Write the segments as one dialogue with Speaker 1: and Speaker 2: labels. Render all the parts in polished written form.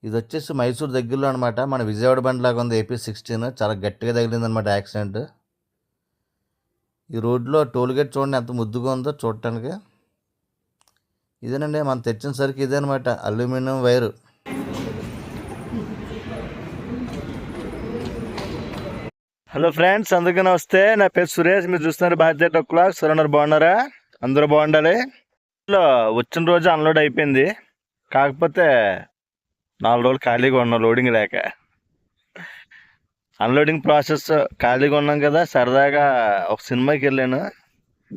Speaker 1: ఇది వచ్చేసి మైసూర్ దగ్గరలో అనమాట. మన విజయవాడ బండిలాగా ఉంది. AP16 చాలా గట్టిగా తగిలిందనమాట యాక్సిడెంట్. ఈ రోడ్లో టోల్ గేట్ చూడండి ఎంత ముద్దుగా ఉందో చూడటానికి. ఇదేనండి మనం తెచ్చిన సరికి ఇదే అనమాట, అల్యూమినియం వైరు. హలో ఫ్రెండ్స్, అందుకని వస్తే నా పేరు సురేష్. మీరు చూస్తున్నారు భారతీయ టొక్కులా. సరౌండర్ బాగున్నారా? అందరూ బాగుండాలి. వచ్చిన రోజు అన్లోడ్ అయిపోయింది, కాకపోతే 4 రోజులు ఖాళీగా ఉన్నాం లోడింగ్ లేక. అన్లోడింగ్ ప్రాసెస్ ఖాళీగా ఉన్నాం కదా, సరదాగా ఒక సినిమాకి వెళ్ళాను,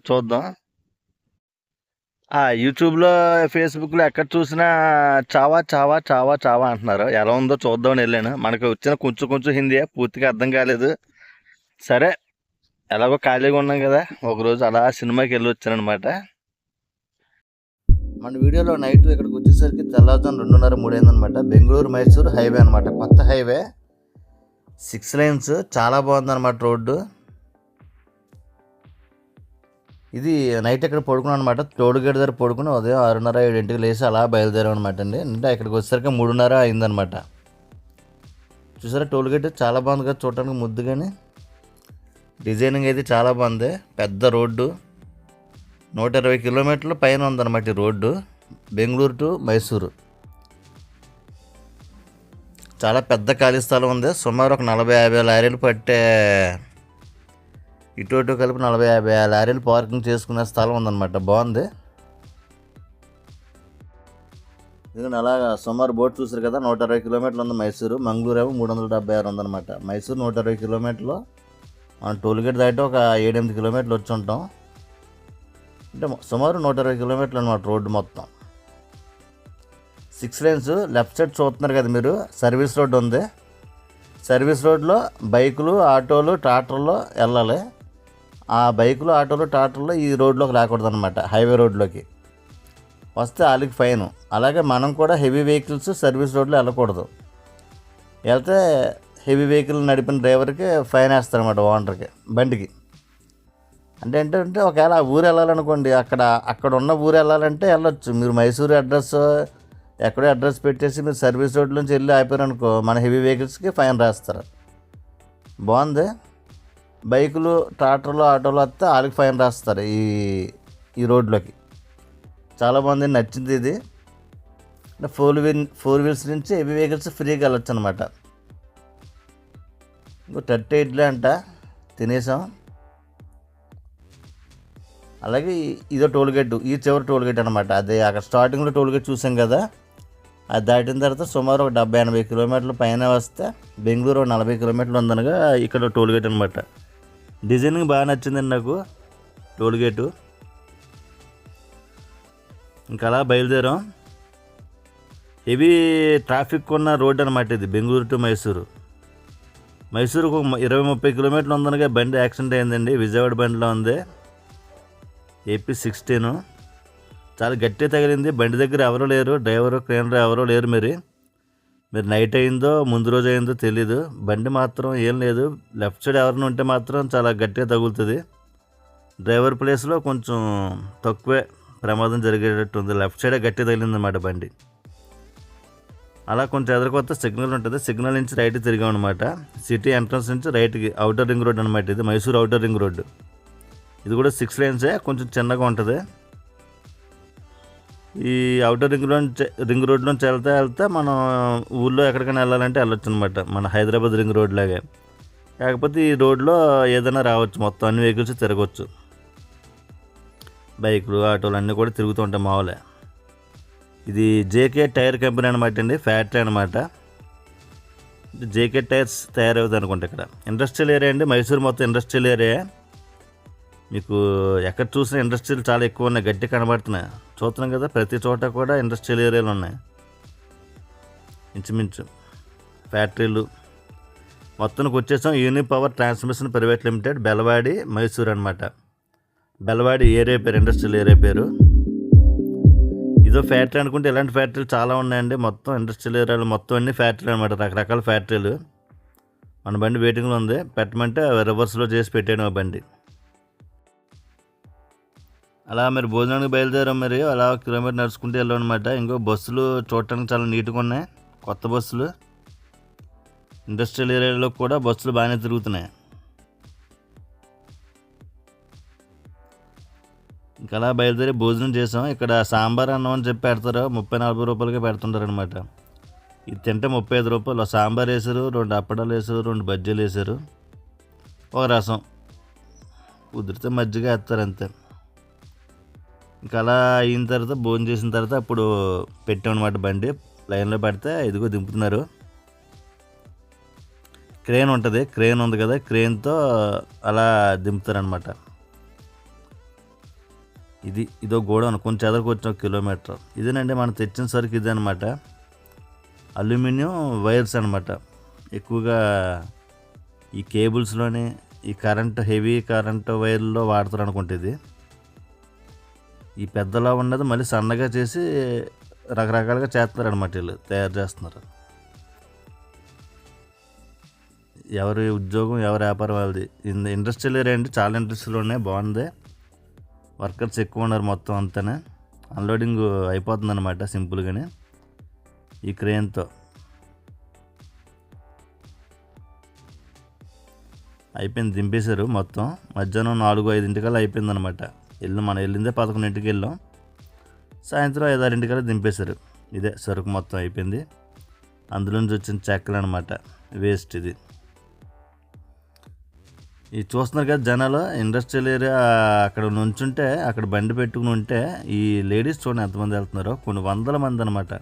Speaker 1: చూద్దాం. యూట్యూబ్లో ఫేస్బుక్లో ఎక్కడ చూసినా చావా చావా చావా చావా అంటున్నారు. ఎలా ఉందో చూద్దామని వెళ్ళాను. మనకు వచ్చిన కొంచెం హిందీ పూర్తిగా అర్థం కాలేదు. సరే ఎలాగో ఖాళీగా ఉన్నాం కదా, ఒకరోజు అలా సినిమాకి వెళ్ళి వచ్చాను అనమాట. మన వీడియోలో నైట్ ఇక్కడికి వచ్చేసరికి తెల్లవారుజామున 2:30-3 అయిందనమాట. బెంగళూరు మైసూర్ హైవే అనమాట, కొత్త హైవే, 6 lanes, చాలా బాగుందన్నమాట రోడ్డు. ఇది నైట్ ఇక్కడ పడుకున్నాను అనమాట. టోల్ గేట్ దగ్గర పడుకుని ఉదయం 6:30-7 లేసి అలా బయలుదేరాం అనమాట అండి. అంటే ఇక్కడికి వచ్చేసరికి 3:30 అయిందనమాట. చూసారా టోల్ గేట్ చాలా బాగుంది కదా చూడటానికి, ముద్దుగాని డిజైనింగ్ అయితే చాలా బాగుంది. పెద్ద రోడ్డు, 120 కిలోమీటర్ల పైన ఉందన్నమాట ఈ రోడ్డు, బెంగళూరు టు మైసూరు. చాలా పెద్ద ఖాళీ స్థలం ఉంది. సుమారు ఒక 40-50 లారీలు పట్టే, ఇటు కలిపి 40-50 లారీలు పార్కింగ్ చేసుకునే స్థలం ఉందన్నమాట. బాగుంది. ఎందుకంటే అలాగా సుమారు బోట్ చూసారు కదా, 120 కిలోమీటర్లు ఉంది మైసూరు. మంగళూరు ఏమో 376 ఉందన్నమాట. మైసూరు 120 కిలోమీటర్లు. మనం టోల్గేట్ దాటి ఒక 7-8 కిలోమీటర్లు వచ్చి ఉంటాం. అంటే సుమారు 120 కిలోమీటర్లు అనమాట రోడ్డు మొత్తం. 6 lanes. లెఫ్ట్ సైడ్ చూస్తున్నారు కదా మీరు, సర్వీస్ రోడ్డు ఉంది. సర్వీస్ రోడ్లో బైకులు, ఆటోలు, ట్రాక్టర్లు వెళ్ళాలి. ఆ బైకులు, ఆటోలు, ట్రాక్టర్లు ఈ రోడ్లోకి రాకూడదు అనమాట. హైవే రోడ్లోకి వస్తే వాళ్ళకి ఫైన్. అలాగే మనం కూడా హెవీ వెహికల్స్ సర్వీస్ రోడ్లో వెళ్ళకూడదు. వెళ్తే హెవీ వెహికల్ నడిపిన డ్రైవర్కి ఫైన్ వేస్తారనమాట, ఓనర్కి, బండికి. అంటే ఏంటంటే ఒకవేళ ఆ ఊరు వెళ్ళాలనుకోండి, అక్కడ ఉన్న ఊరు వెళ్ళాలంటే వెళ్ళొచ్చు. మీరు మైసూరు అడ్రస్ ఎక్కడో అడ్రస్ పెట్టేసి మీరు సర్వీస్ రోడ్ నుంచి వెళ్ళి ఆపారనుకో, మన హెవీ వెహికల్స్కి ఫైన్ రాస్తారు. బాగుంది. బైకులు, ట్రాక్టర్లు, ఆటోలు వస్తే వాళ్ళకి ఫైన్ రాస్తారు ఈ రోడ్లోకి. చాలా బాగుంది, నచ్చింది ఇది. అంటే 4 wheels నుంచి హెవీ వెహికల్స్ ఫ్రీగా వెళ్ళొచ్చు అనమాట. ఇంకో 30 ఇడ్లీ అంట తినేసాం. అలాగే ఇదో టోల్గేట్, ఈ చివరి టోల్గేట్ అనమాట. అదే అక్కడ స్టార్టింగ్లో టోల్గేట్ చూసాం కదా, అది దాటిన తర్వాత సుమారు ఒక 70-80 కిలోమీటర్ల పైన వస్తే బెంగళూరు 40 కిలోమీటర్లు ఉందనగా ఇక్కడ టోల్గేట్ అనమాట. డిజైనింగ్ బాగా నచ్చిందండి నాకు టోల్గేటు. ఇంకా అలా బయలుదేరాం. హెవీ ట్రాఫిక్ ఉన్న రోడ్ అనమాట ఇది, బెంగళూరు టు మైసూరు. మైసూరుకు 20-30 కిలోమీటర్లు ఉందనగా బండి యాక్సిడెంట్ అయిందండి. విజయవాడ బండిలో ఉంది, AP16. చాలా గట్టిగా తగిలింది. బండి దగ్గర ఎవరూ లేరు, డ్రైవరు, క్లీనర్ ఎవరూ లేరు. మీరు నైట్ అయిందో ముందు రోజు అయిందో తెలీదు. బండి మాత్రం ఏం లేదు. లెఫ్ట్ సైడ్ ఎవరైనా ఉంటే మాత్రం చాలా గట్టిగా తగులుతుంది. డ్రైవర్ ప్లేస్లో కొంచెం తక్కువే ప్రమాదం జరిగేటట్టు ఉంది. లెఫ్ట్ సైడే గట్టిగా తగిలింది అన్నమాట బండి. అలా కొంచెం ఎదురుకొత్త సిగ్నల్ ఉంటుంది, సిగ్నల్ నుంచి రైట్ తిరిగాం అనమాట. సిటీ ఎంట్రన్స్ నుంచి రైట్కి, అవుటర్ రింగ్ రోడ్ అనమాట ఇది, మైసూరు అవుటర్ రింగ్ రోడ్డు. ఇది కూడా 6 lanes, కొంచెం చిన్నగా ఉంటుంది. ఈ అవుటర్ రింగ్ రోడ్లోంచి వెళ్తే మనం ఊళ్ళో ఎక్కడికైనా వెళ్ళాలంటే వెళ్ళొచ్చు అనమాట, మన హైదరాబాద్ రింగ్ రోడ్ లాగే. కాకపోతే ఈ రోడ్లో ఏదైనా రావచ్చు, మొత్తం అన్ని వెహికల్స్ తిరగవచ్చు. బైకులు, ఆటోలు అన్నీ కూడా తిరుగుతూ ఉంటాయి మామూలే. ఇది జేకే టైర్ కంపెనీ అనమాట అండి, ఫ్యాక్టరీ అనమాట. జేకే టైర్స్ తయారవుతుంది అనుకుంటా. ఇక్కడ ఇండస్ట్రియల్ ఏరియా అండి, మైసూరు మొత్తం ఇండస్ట్రియల్ ఏరియా. మీకు ఎక్కడ చూసినా ఇండస్ట్రీలు చాలా ఎక్కువ ఉన్నాయి, గట్టి కనబడుతున్నాయి. చూస్తున్నాం కదా, ప్రతి చోట కూడా ఇండస్ట్రియల్ ఏరియాలు ఉన్నాయి, ఇంచుమించు ఫ్యాక్టరీలు. మొత్తానికి వచ్చేసాం. Uni power transmission private limited, Belavadi, Mysore అనమాట. బెలవాడి ఏరియా పేరు, ఇండస్ట్రియల్ ఏరియా పేరు. ఇదో ఫ్యాక్టరీ అనుకుంటే ఇలాంటి ఫ్యాక్టరీలు చాలా ఉన్నాయండి. మొత్తం ఇండస్ట్రియల్ ఏరియాలో మొత్తం అన్ని ఫ్యాక్టరీలు అనమాట, రకరకాల ఫ్యాక్టరీలు. మన బండి వెయిటింగ్లో ఉంది, పెట్టమంటే రివర్స్లో చేసి పెట్టాను ఆ బండి. అలా మరి భోజనానికి బయలుదేరాం. మరి అలా 1 కిలోమీటర్ నడుచుకుంటూ వెళ్ళాం అనమాట. ఇంకో బస్సులు చూడటానికి చాలా నీట్గా ఉన్నాయి. కొత్త బస్సులు. ఇండస్ట్రియల్ ఏరియాలో కూడా బస్సులు బాగానే తిరుగుతున్నాయి. ఇంకా అలా బయలుదేరి భోజనం చేసాం. ఇక్కడ సాంబార్ అన్నం అని చెప్పి పెడతారు, 30-40 రూపాయలకే పెడుతుంటారు అనమాట. ఇది తింటే 35 రూపాయలు. సాంబార్ వేసారు, 2 అప్పడాలు వేసారు, 2 బజ్జీలు వేసారు, ఒక రసం, కుదిరితే మజ్జిగ వేస్తారు అంతే. ఇంకా అలా అయిన తర్వాత భోజనం చేసిన తర్వాత అప్పుడు పెట్టామన్నమాట బండి. లైన్లో పెడితే ఇదిగో దింపుతున్నారు. క్రేన్ ఉంటుంది, క్రేన్ ఉంది కదా, క్రేన్తో అలా దింపుతారనమాట. ఇదో గోడౌన్, కొంచెం ఎదరికి 1 కిలోమీటర్. ఇదేనండి మనం తెచ్చిన సరుకు ఇదే అనమాట. అల్యూమినియం వైర్స్ అనమాట. ఎక్కువగా ఈ కేబుల్స్లోని ఈ హెవీ కరెంట్ వైర్లో వాడతారు అనుకుంటే ఇది. ఈ పెద్దలా ఉన్నది మళ్ళీ సన్నగా చేసి రకరకాలుగా చేస్తున్నారనమాట, వీళ్ళు తయారు చేస్తున్నారు. ఎవరి ఉద్యోగం ఎవరి వ్యాపారం వాళ్ళది. ఇండస్ట్రియల్ ఏరియా అండి, చాలా ఇండస్ట్రీలు ఉన్నాయి, బాగుంది. వర్కర్స్ ఎక్కువ ఉన్నారు, మొత్తం అంతానే అన్లోడింగ్ అయిపోతుంది అనమాట సింపుల్గానే ఈ క్రేన్తో. అయిపోయింది, దింపేశారు మొత్తం. మధ్యాహ్నం 4-5 అయిపోయింది అనమాట. మనం వెళ్ళిందే 11 వెళ్ళాం. సాయంత్రం 5-6 దింపేశారు. ఇదే సరుకు మొత్తం అయిపోయింది. అందులోంచి వచ్చిన చెక్కలు అనమాట, వేస్ట్. ఇది చూస్తున్నారు కదా జనాలు. ఇండస్ట్రియల్ ఏరియా అక్కడ నుంచుంటే, అక్కడ బండి పెట్టుకుని ఉంటే ఈ లేడీస్ చూడండి ఎంతమంది వెళ్తున్నారో, కొన్ని వందల మంది అనమాట.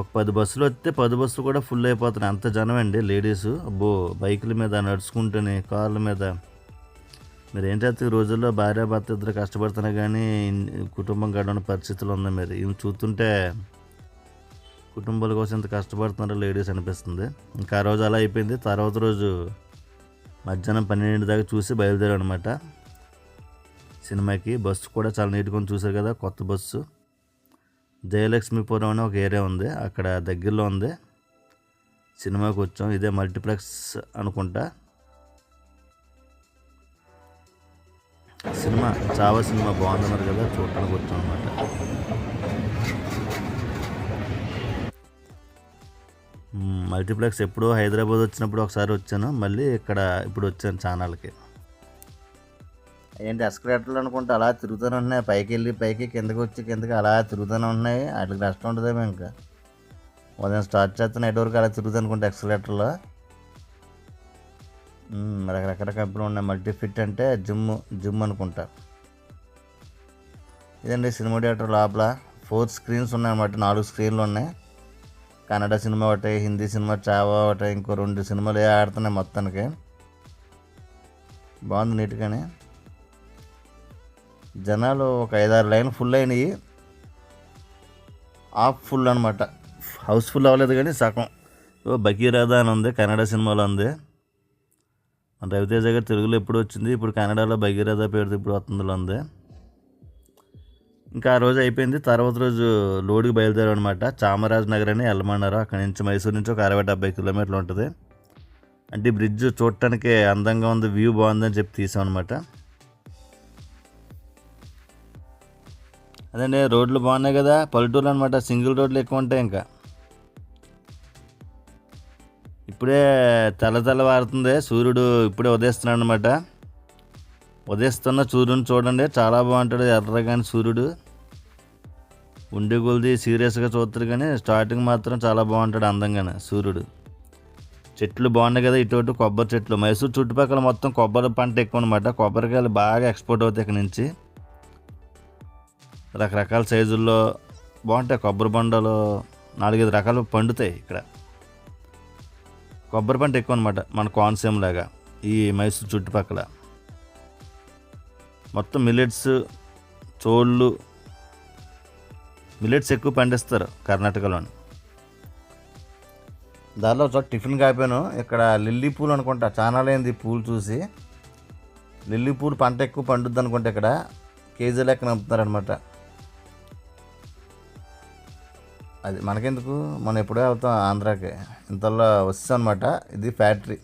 Speaker 1: ఒక 10 బస్సులు వస్తే 10 బస్సులు కూడా ఫుల్ అయిపోతున్నాయి, అంత జనం అండి లేడీస్. బైకుల మీద నడుచుకుంటూనే, కార్ల మీద. మీరు ఏం చేస్తే ఈ రోజుల్లో భార్యాభర్త ఇద్దరు కష్టపడుతున్నా కానీ కుటుంబం గడవని పరిస్థితులు ఉంది. మీరు ఇవి చూస్తుంటే కుటుంబాల కోసం ఎంత కష్టపడుతున్నారో లేడీస్ అనిపిస్తుంది. ఇంకా ఆ రోజు అలా అయిపోయింది. తర్వాత రోజు మధ్యాహ్నం 12 దాకా చూసి బయలుదేరాం అనమాట సినిమాకి. బస్సు కూడా చాలా నీట్గా చూసారు కదా, కొత్త బస్సు. జయలక్ష్మీపురం అని ఒక ఏరియా ఉంది, అక్కడ దగ్గరలో ఉంది. సినిమాకి వచ్చాం. ఇదే మల్టీప్లెక్స్ అనుకుంటా. సినిమా చావా సినిమా బాగుందన్నారు కదా, చూడటానికి వచ్చాం అనమాట. మల్టీప్లెక్స్ ఎప్పుడో హైదరాబాద్ వచ్చినప్పుడు ఒకసారి వచ్చాను, మళ్ళీ ఇక్కడ ఇప్పుడు వచ్చాను ఛానల్కి. ఏంటి ఎస్కలేటర్లు అనుకుంటే అలా తిరుగుతూనే ఉంటున్నాయి, పైకి వెళ్ళి పైకి, కిందకి వచ్చి కిందకి అలా తిరుగుతూనే ఉంటున్నాయి. వాటికి కష్టం ఉంటుందేమో. ఇంకా ఉదయం స్టార్ట్ చేస్తే నైట్ వరకు అలా తిరుగుతూ అనుకుంటా ఎక్స్కలేటర్లో. రకరకాల కంపెనీలు ఉన్నాయి. మల్టీఫిట్ అంటే జిమ్ అనుకుంటా. ఇదండి సినిమా థియేటర్ లోపల 4 స్క్రీన్స్ ఉన్నాయన్నమాట. 4 స్క్రీన్లు ఉన్నాయి. కన్నడ సినిమా ఒకటి, హిందీ సినిమా చావా ఒకటి, ఇంకో 2 సినిమాలు ఆడుతున్నాయి మొత్తానికి. బాగుంది నీట్గానే. జనాలు ఒక 5-6 లైన్ ఫుల్ అయినాయి. హాఫ్ ఫుల్ అనమాట, హౌస్ ఫుల్ అవ్వలేదు కానీ సగం. బకీరాధా అని ఉంది, కన్నడ సినిమాలో ఉంది. రవితేజ గారు తెలుగులో ఎప్పుడు వచ్చింది, ఇప్పుడు కన్నడలో భగీరథ పేరుతో ఇప్పుడు వస్తుందిలో ఉంది. ఇంకా ఆ రోజు అయిపోయింది. తర్వాత రోజు లోడ్కి బయలుదేరాం అనమాట. చామరాజ్ నగర్ అని వెళ్ళమన్నారు. అక్కడి నుంచి మైసూరు నుంచి ఒక 60-70 కిలోమీటర్లు ఉంటుంది. అంటే ఈ బ్రిడ్జ్ చూడటానికి అందంగా ఉంది, వ్యూ బాగుందని చెప్పి తీసాం అనమాట. అదండి, రోడ్లు బాగున్నాయి కదా, పల్లెటూరు అనమాట. సింగిల్ రోడ్లు ఎక్కువ ఉంటాయి. ఇంకా ఇప్పుడే తెల్లవారుతుంది, సూర్యుడు ఇప్పుడే ఉదయిస్తున్నాడు అనమాట. ఉదయిస్తున్న సూర్యుని చూడండి, చాలా బాగుంటాడు ఎర్రగాని సూర్యుడు. ఉండే కొలిది సీరియస్గా చూస్తారు కానీ స్టార్టింగ్ మాత్రం చాలా బాగుంటాడు అందంగానే సూర్యుడు. చెట్లు బాగున్నాయి కదా, ఇటు కొబ్బరి చెట్లు. మైసూరు చుట్టుపక్కల మొత్తం కొబ్బరి పంట ఎక్కువ అనమాట. కొబ్బరికాయలు బాగా ఎక్స్పోర్ట్ అవుతాయి ఇక్కడ నుంచి. రకరకాల సైజుల్లో బాగుంటాయి. కొబ్బరి బొండలు 4-5 రకాలు పండుతాయి ఇక్కడ. కొబ్బరి పంట ఎక్కువ అనమాట, మన కోనసీమ లాగా ఈ మైసూరు చుట్టుపక్కల. మొత్తం మిల్లెట్స్, చోళ్ళు, మిల్లెట్స్ ఎక్కువ పండిస్తారు కర్ణాటకలోని. దానిలో ఒక టిఫిన్ కాపాను. ఇక్కడ లిల్లీ పూలు అనుకుంటా, చాలా లేనిది పూలు చూసి. లిల్లీ పూలు పంట ఎక్కువ పండుద్ది అనుకుంటా. ఇక్కడ కేజీ లెక్కన అమ్ముతున్నారనమాట. అది మనకెందుకు, మనం ఎప్పుడో వెళ్తాం ఆంధ్రాకి, ఇంతలో వస్తాం అనమాట. ఇది ఫ్యాక్టరీ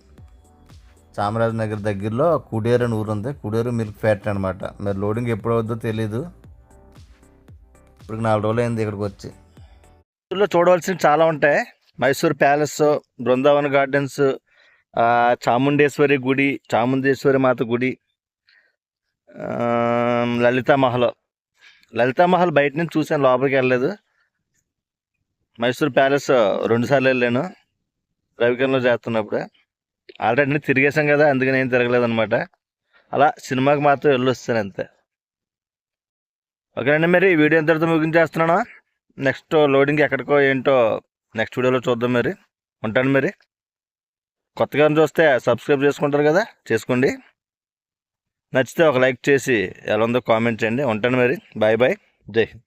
Speaker 1: చామరాజ్ నగర్ దగ్గరలో కుడేరు అని ఊరు ఉంది. కుడేరు మిల్క్ ఫ్యాక్టరీ అనమాట. మరి లోడింగ్ ఎప్పుడు అవుద్దో తెలీదు. ఇప్పుడు 4 రోజులు అయింది ఇక్కడికి వచ్చి. మైసూర్లో చూడవలసినవి చాలా ఉంటాయి. మైసూర్ ప్యాలెస్, బృందావన్ గార్డెన్స్, చాముండేశ్వరి గుడి, చాముండేశ్వరి మాత గుడి, లలితామహల్ బయట నుంచి చూసాను, లోపలికి వెళ్ళలేదు. మైసూర్ ప్యాలెస్ 2 సార్లు వెళ్ళాను రవికిరణ్లో చేస్తున్నప్పుడు. ఆల్రెడీ అన్నీ తిరిగేసాం కదా, అందుకని ఏం తిరగలేదు అనమాట. అలా సినిమాకి మాత్రం వెళ్ళొస్తాను అంతే. ఓకేనండి, మరి ఈ వీడియో ఎంతటితో ముగించేస్తున్నాను. నెక్స్ట్ లోడింగ్ ఎక్కడికో ఏంటో నెక్స్ట్ వీడియోలో చూద్దాం. మరి ఉంటాను. మరి కొత్తగా చూస్తే సబ్స్క్రైబ్ చేసుకుంటారు కదా, చేసుకోండి. నచ్చితే ఒక లైక్ చేసి ఎలా ఉందో కామెంట్ చేయండి. ఉంటాను మరి. Bye bye. జై హింద్.